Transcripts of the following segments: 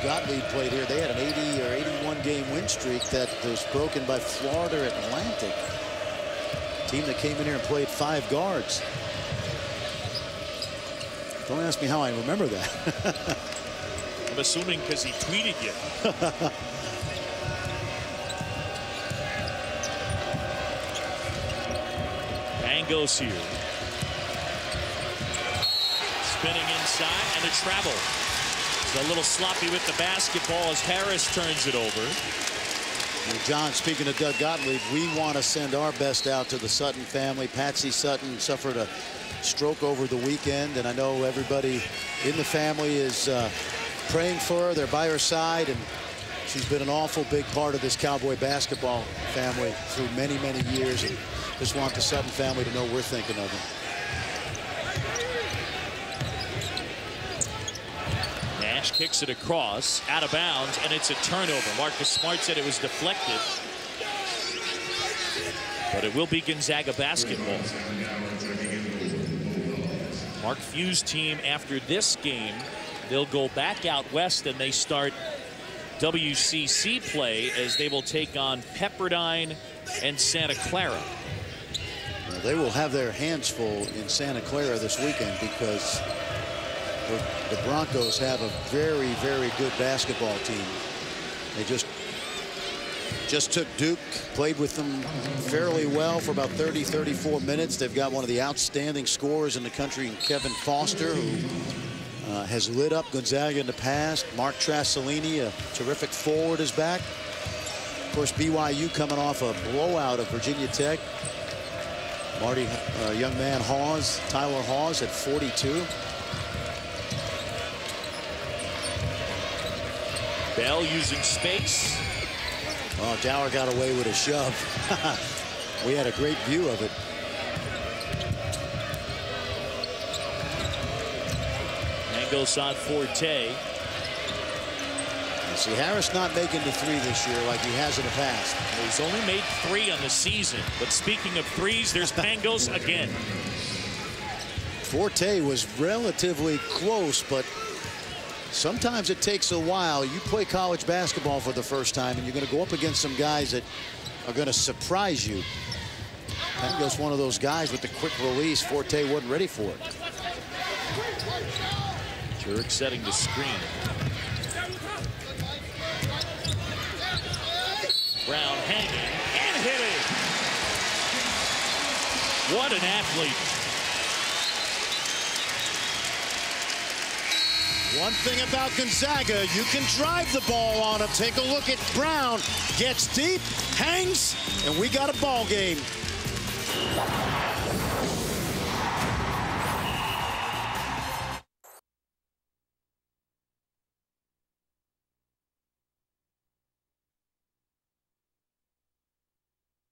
Doug Gottlieb played here. They had an 80 or 81 game win streak that was broken by Florida Atlantic. Team that came in here and played 5 guards. Don't ask me how I remember that. I'm assuming because he tweeted you. Pangos here. Spinning inside and a travel. He's a little sloppy with the basketball as Harris turns it over. Well, John, speaking of Doug Gottlieb, we want to send our best out to the Sutton family. Patsy Sutton suffered a stroke over the weekend, and I know everybody in the family is praying for her. They're by her side, and she's been an awful big part of this Cowboy basketball family through many, many years. And just want the Sutton family to know we're thinking of them. Nash kicks it across, out of bounds, and it's a turnover. Marcus Smart said it was deflected, but it will be Gonzaga basketball. Mark Few's team, after this game, they'll go back out west and they start WCC play as they will take on Pepperdine and Santa Clara. Well, they will have their hands full in Santa Clara this weekend because the Broncos have a very, very good basketball team. They just took Duke, played with them fairly well for about 30, 34 minutes. They've got one of the outstanding scorers in the country, Kevin Foster, who has lit up Gonzaga in the past. Mark Trasolini, a terrific forward, is back. Of course, BYU coming off a blowout of Virginia Tech. Young man Hawes, Tyler Hawes at 42. Bell using space. Oh, Dower got away with a shove. We had a great view of it. Mangos on Forte. You see Harris not making the 3 this year like he has in the past. Well, he's only made 3 on the season. But speaking of threes, there's Pangos again. Forte was relatively close, but sometimes it takes a while. You play college basketball for the first time, and you're going to go up against some guys that are going to surprise you. Pangos one of those guys with the quick release. Forte wasn't ready for it. Jurek setting the screen. Brown hanging and hitting. What an athlete. One thing about Gonzaga, you can drive the ball on him. Take a look at Brown. Gets deep, hangs, and we got a ball game.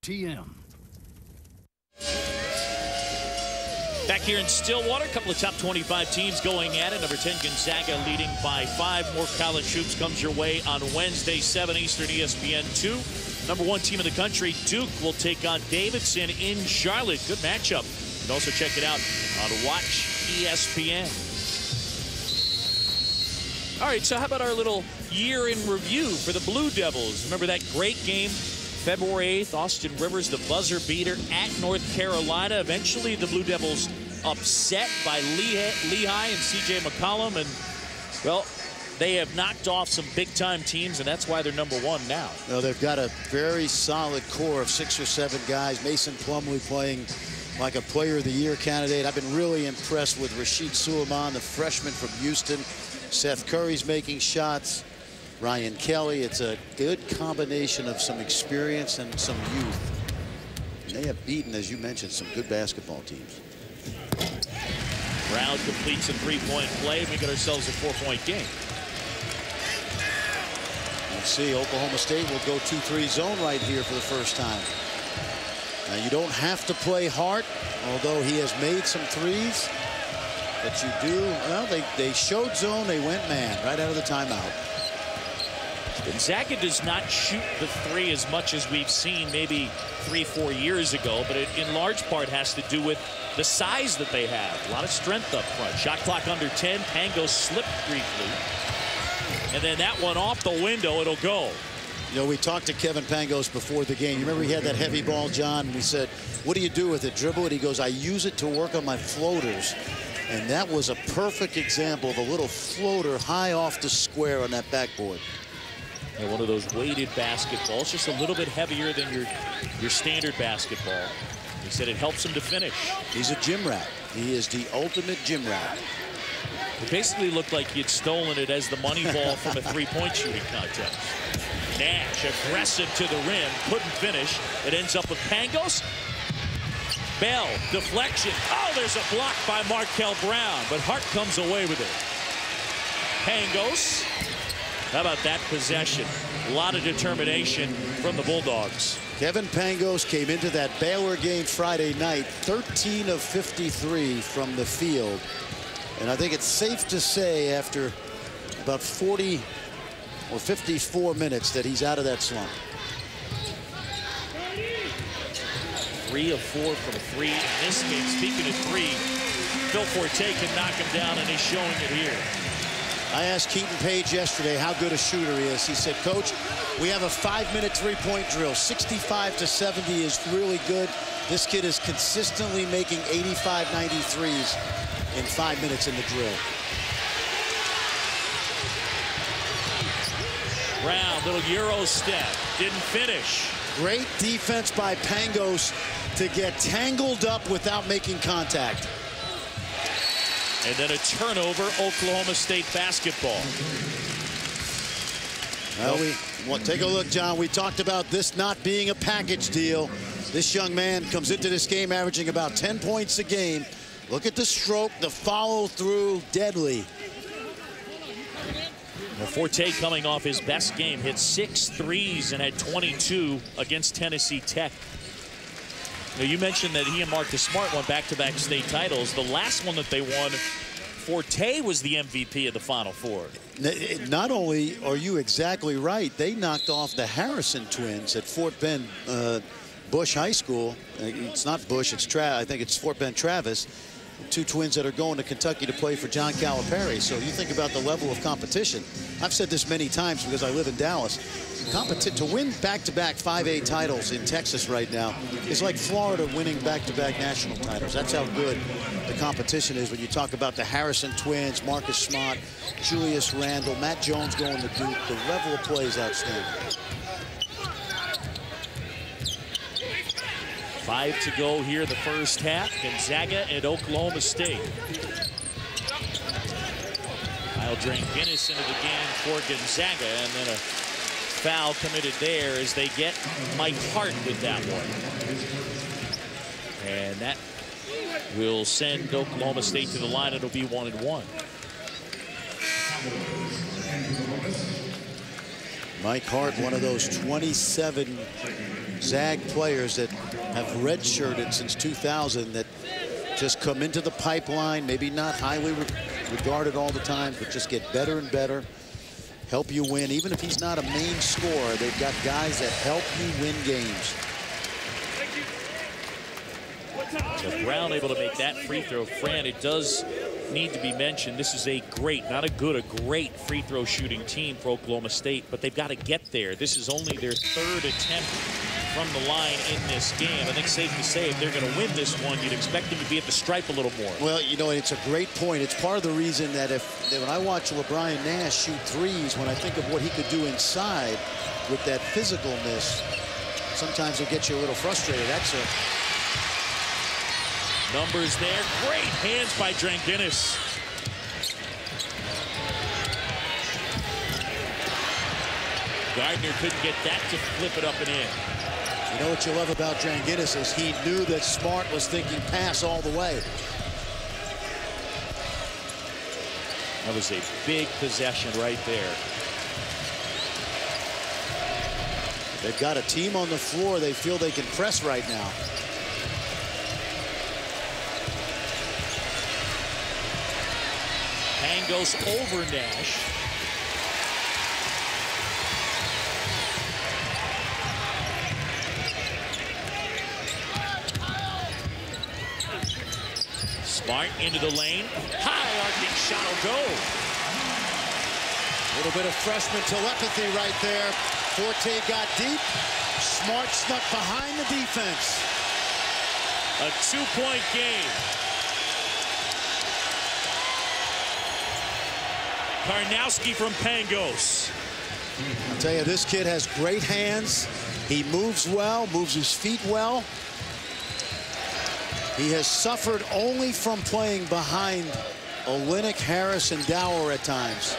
TM. Back here in Stillwater, a couple of top 25 teams going at it. Number 10 Gonzaga leading by 5. More college hoops comes your way on Wednesday, 7 Eastern, ESPN 2. Number 1 team in the country, Duke, will take on Davidson in Charlotte. Good matchup. You can also check it out on Watch ESPN. All right, so how about our little year in review for the Blue Devils? Remember that great game? February 8th, Austin Rivers, the buzzer beater at North Carolina. Eventually, the Blue Devils upset by Lehigh and C.J. McCollum. And, well, they have knocked off some big-time teams, and that's why they're number 1 now. No, they've got a very solid core of 6 or 7 guys. Mason Plumlee playing like a Player of the Year candidate. I've been really impressed with Rashid Suleiman, the freshman from Houston. Seth Curry's making shots. Ryan Kelly. It's a good combination of some experience and some youth. And they have beaten, as you mentioned, some good basketball teams. Brown completes a 3-point play, and we get ourselves a 4-point game. Let's see, Oklahoma State will go 2-3 zone right here for the first time. Now, you don't have to play Hart, although he has made some threes. But you do, well, they showed zone, they went man right out of the timeout. Gonzaga does not shoot the 3 as much as we've seen maybe 3-4 years ago, but it in large part has to do with the size that they have. A lot of strength up front. Shot clock under 10. Pangos slipped briefly. And then that one off the window, it'll go. You know, we talked to Kevin Pangos before the game. You remember he had that heavy ball, John? We said, what do you do with it? Dribble it? He goes, I use it to work on my floaters. And that was a perfect example of a little floater high off the square on that backboard. And one of those weighted basketballs, just a little bit heavier than your standard basketball. He said it helps him to finish. He's a gym rat. He is the ultimate gym rat. It basically looked like he'd stolen it as the money ball from a three-point shooting contest. Nash aggressive to the rim, couldn't finish. It ends up with Pangos. Bell, deflection. Oh, there's a block by Markel Brown, but Hart comes away with it. Pangos. How about that possession? A lot of determination from the Bulldogs. Kevin Pangos came into that Baylor game Friday night, 13 of 53 from the field. And I think it's safe to say after about 40 or 54 minutes that he's out of that slump. 3 of 4 from 3 in this game. Speaking of 3, Phil Forte can knock him down, and he's showing it here. I asked Keaton Page yesterday how good a shooter he is. He said, Coach, we have a 5-minute three-point drill. 65 to 70 is really good. This kid is consistently making 85, 93s in 5 minutes in the drill. Brown, little Euro step, didn't finish. Great defense by Pangos to get tangled up without making contact. And then a turnover, Oklahoma State basketball. Well, take a look, John. We talked about this not being a package deal. This young man comes into this game averaging about 10 points a game. Look at the stroke, the follow through, deadly. Well, Forte coming off his best game, hit 6 threes and had 22 against Tennessee Tech. Now, you mentioned that he and Marcus Smart won back-to-back state titles. The last one that they won, Forte was the MVP of the Final Four. Not only are you exactly right, they knocked off the Harrison twins at Fort Bend Bush High School. It's not Bush, it's I think it's Fort Bend Travis. 2 twins that are going to Kentucky to play for John Calipari. So you think about the level of competition. I've said this many times because I live in Dallas. To win back-to-back 5A titles in Texas right now is like Florida winning back-to-back national titles. That's how good the competition is when you talk about the Harrison twins, Marcus Smart, Julius Randle, Matt Jones going to Duke. The level of play is outstanding. 5 to go here in the first half. Gonzaga and Oklahoma State. Kyle Dranginis into the game for Gonzaga, and then a foul committed there as they get Mike Hart with that one. And that will send Oklahoma State to the line. It'll be 1-1. Mike Hart, one of those 27 Zag players that have redshirted since 2000 that just come into the pipeline, maybe not highly regarded all the time, but just get better and better, help you win. Even if he's not a main scorer, they've got guys that help you win games. So Brown able to make that free throw. Fran, it does need to be mentioned, this is a great, not a good, a great free throw shooting team for Oklahoma State, but they've got to get there. This is only their 3rd attempt from the line in this game. I think safe to say if they're going to win this one, you'd expect them to be at the stripe a little more. Well, you know, it's a great point. It's part of the reason that when I watch LeBron Nash shoot threes, when I think of what he could do inside with that physicalness, sometimes it gets you a little frustrated. That's a numbers there. Great hands by Dranginis. Gardner couldn't get that to flip it up and in. You know what you love about Dranginis is he knew that Smart was thinking pass all the way. That was a big possession right there. They've got a team on the floor they feel they can press right now. Goes over Nash. Smart into the lane. High arcing shot will go. little bit of freshman telepathy right there. Forte got deep. Smart snuck behind the defense. A 2-point game. Karnowski from Pangos. I'll tell you, this kid has great hands. He moves well, moves his feet well. He has suffered only from playing behind Olynyk, Harris, and Dower at times.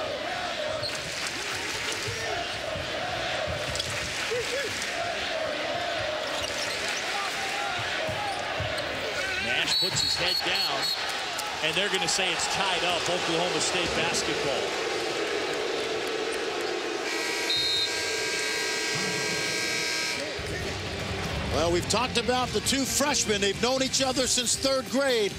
Nash puts his head down, and they're going to say it's tied up. Oklahoma State basketball. Well, we've talked about the two freshmen. They've known each other since 3rd grade.